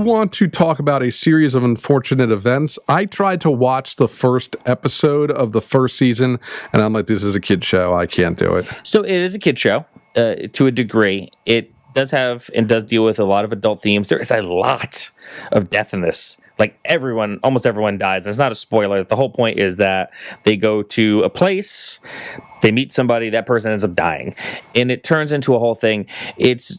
want to talk about a series of unfortunate events, I tried to watch the first episode of the first season, and I'm like, this is a kid show. I can't do it. So it is a kid show to a degree. It does have and does deal with a lot of adult themes. There is a lot of death in this. Like almost everyone dies. And it's not a spoiler. The whole point is that they go to a place, they meet somebody, that person ends up dying. And it turns into a whole thing. It's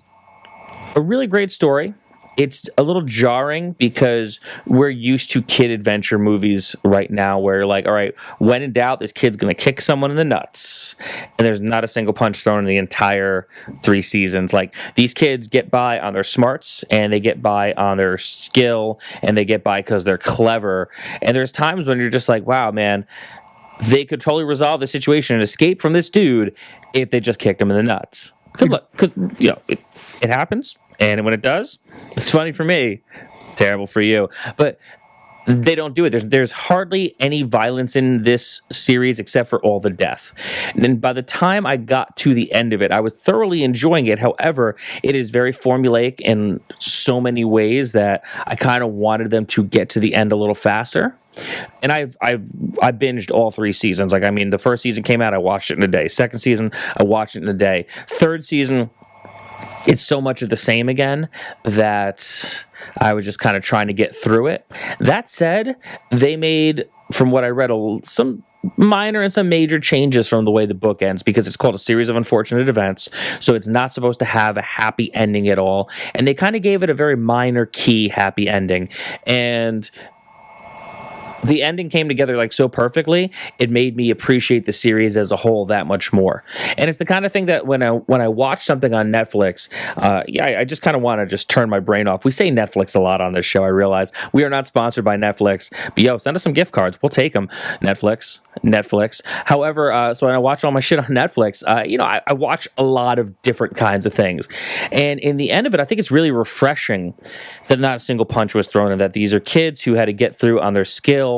a really great story. It's a little jarring because we're used to kid adventure movies right now where you're like, all right, when in doubt, this kid's going to kick someone in the nuts. And there's not a single punch thrown in the entire 3 seasons. Like, these kids get by on their smarts and they get by on their skill and they get by because they're clever. And there's times when you're just like, wow, man, they could totally resolve the situation and escape from this dude if they just kicked him in the nuts. Because, it happens. And when it does, it's funny for me, terrible for you. But they don't do it. There's hardly any violence in this series except for all the death. And by the time I got to the end of it, I was thoroughly enjoying it. However, it is very formulaic in so many ways that I kind of wanted them to get to the end a little faster. And I binged all 3 seasons. Like, I mean, the first season came out, I watched it in a day. Second season, I watched it in a day. Third season, it's so much of the same again that I was just kind of trying to get through it. That said, they made, from what I read, some minor and some major changes from the way the book ends, because it's called A Series of Unfortunate Events, so it's not supposed to have a happy ending at all. And they kind of gave it a very minor key happy ending. And the ending came together like so perfectly, it made me appreciate the series as a whole that much more. And it's the kind of thing that when I watch something on Netflix, I just kind of want to just turn my brain off. We say Netflix a lot on this show, I realize. We are not sponsored by Netflix, but send us some gift cards. We'll take them. Netflix. However, so when I watch all my shit on Netflix, I watch a lot of different kinds of things. And in the end of it, I think it's really refreshing that not a single punch was thrown and that these are kids who had to get through on their skill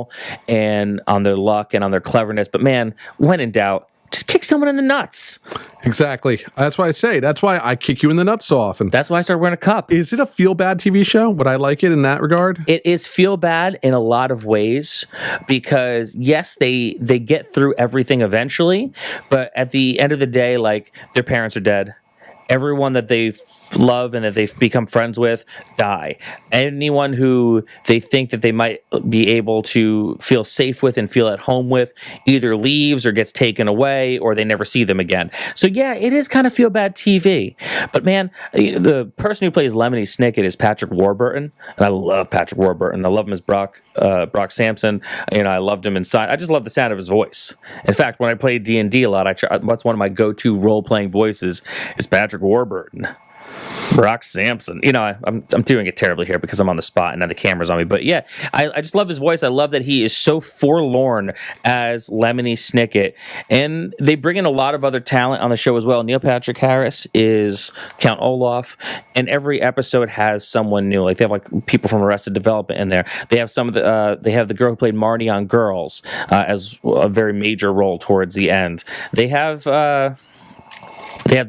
and on their luck and on their cleverness. But man, when in doubt, just kick someone in the nuts. Exactly. That's why I say. That's why I kick you in the nuts so often. That's why I started wearing a cup. Is it a feel-bad TV show? Would I like it in that regard? It is feel-bad in a lot of ways because, yes, they get through everything eventually, but at the end of the day, like, their parents are dead. Everyone that they love and that they've become friends with die. Anyone who they think that they might be able to feel safe with and feel at home with either leaves or gets taken away or they never see them again. So yeah, it is kind of feel bad TV. But man, the person who plays Lemony Snicket is Patrick Warburton, and I love Patrick Warburton. I love him as Brock Sampson. I loved him inside. I just love the sound of his voice. In fact, when I played D&D a lot, that's one of my go-to role-playing voices is Patrick Warburton. Brock Sampson. I'm doing it terribly here because I'm on the spot and now the camera's on me. But yeah, I just love his voice. I love that he is so forlorn as Lemony Snicket. And they bring in a lot of other talent on the show as well. Neil Patrick Harris is Count Olaf, and every episode has someone new. Like, they have like people from Arrested Development in there. They have they have the girl who played Marnie on Girls as a very major role towards the end. They have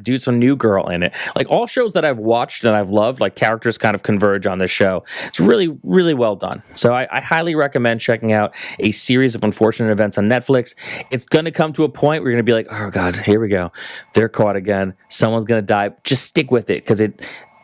dudes from New Girl in it. Like, all shows that I've watched and I've loved, like, characters kind of converge on this show. It's really, really well done. So I highly recommend checking out A Series of Unfortunate Events on Netflix. It's going to come to a point where you're going to be like, oh, God, here we go. They're caught again. Someone's going to die. Just stick with it because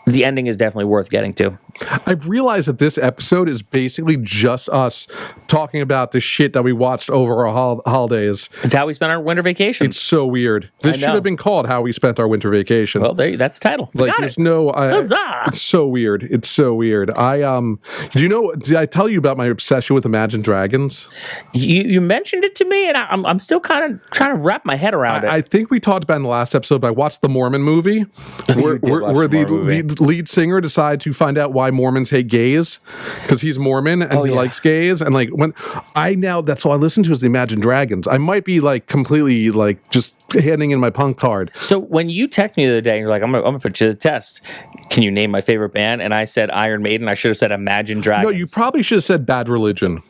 the ending is definitely worth getting to. I've realized that this episode is basically just us talking about the shit that we watched over our holidays. It's how we spent our winter vacation. It's so weird. This should have been called How We Spent Our Winter Vacation. Well, that's the title. Like, there's no... it's so weird. It's so weird. Did I tell you about my obsession with Imagine Dragons? You mentioned it to me, and I'm still kind of trying to wrap my head around it. I think we talked about it in the last episode, but I watched the Mormon movie where the lead singer decided to find out why Mormons hate gays because he's Mormon and he likes gays. And like, that's all I listen to is the Imagine Dragons. I might be like completely like just handing in my punk card. So when you text me the other day and you're like, I'm gonna put you to the test. Can you name my favorite band? And I said Iron Maiden. I should have said Imagine Dragons. No, you probably should have said Bad Religion.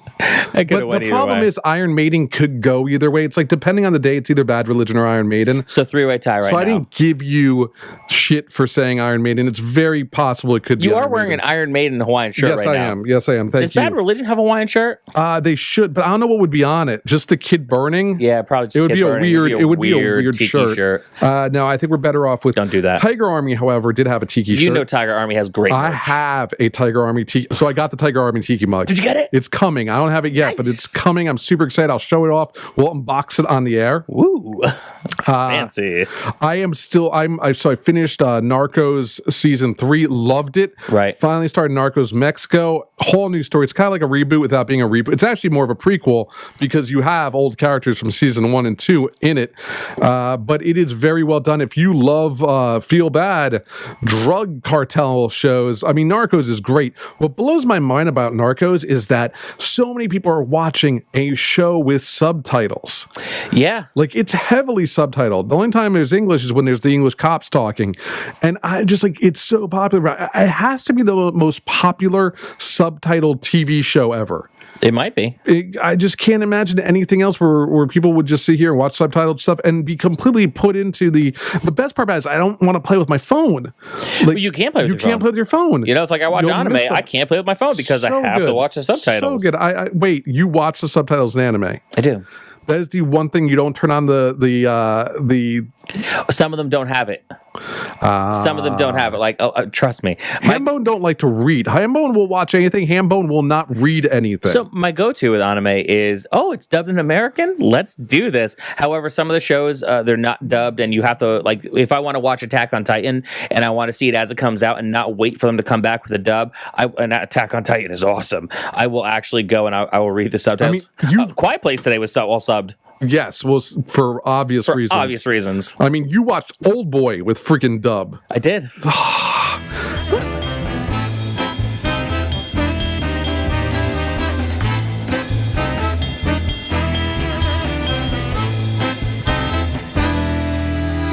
But the problem is Iron Maiden could go either way. It's like, depending on the day, it's either Bad Religion or Iron Maiden. So 3-way tie right now. So I didn't give you shit for saying Iron Maiden. It's very possible it could be. You are wearing an Iron Maiden Hawaiian shirt right now. Yes, I am. Thank you. Does Bad Religion have a Hawaiian shirt? They should, but I don't know what would be on it. Just the kid burning? Yeah, probably just it would be a weird. It would be a weird shirt. No, I think we're better off with. Don't do that. Tiger Army, however, did have a tiki shirt. You know, Tiger Army has great. I have a Tiger Army tiki. So I got the Tiger Army tiki mug. Did you get it? It's coming. I don't have it yet, but it's coming. I'm super excited. I'll show it off. We'll unbox it on the air. Woo, fancy. So I finished Narcos season 3. Loved it. Right. Finally started Narcos Mexico. Whole new story. It's kind of like a reboot without being a reboot. It's actually more of a prequel because you have old characters from season 1 and 2 in it. But it is very well done. If you love feel bad drug cartel shows, I mean, Narcos is great. What blows my mind about Narcos is that so many people are watching a show with subtitles. Yeah. Like, it's heavily subtitled. The only time there's English is when there's the English cops talking. And I just, like, it's so popular. It has to be the most popular subtitled TV show ever. It might be. I just can't imagine anything else where people would just sit here and watch subtitled stuff and be completely put into the best part about it is I don't want to play with my phone. Like, well, you can't play with your phone. You can't play with your phone. You know, it's like I watch anime. I can't play with my phone because I have to watch the subtitles. So good. Wait, you watch the subtitles in anime? I do. That is the one thing you don't turn on the. Some of them don't have it. Some of them don't have it. Like, trust me. Hambone don't like to read. Hambone will watch anything. Hambone will not read anything. So my go-to with anime is, it's dubbed in American? Let's do this. However, some of the shows, they're not dubbed, and you have to, like, if I want to watch Attack on Titan, and I want to see it as it comes out and not wait for them to come back with a dub, and Attack on Titan is awesome. I will actually go and I will read the subtitles. I mean, Quiet Place today was all subbed. Yes, well, for obvious reasons. Obvious reasons. I mean, you watched Old Boy with freaking dub. I did.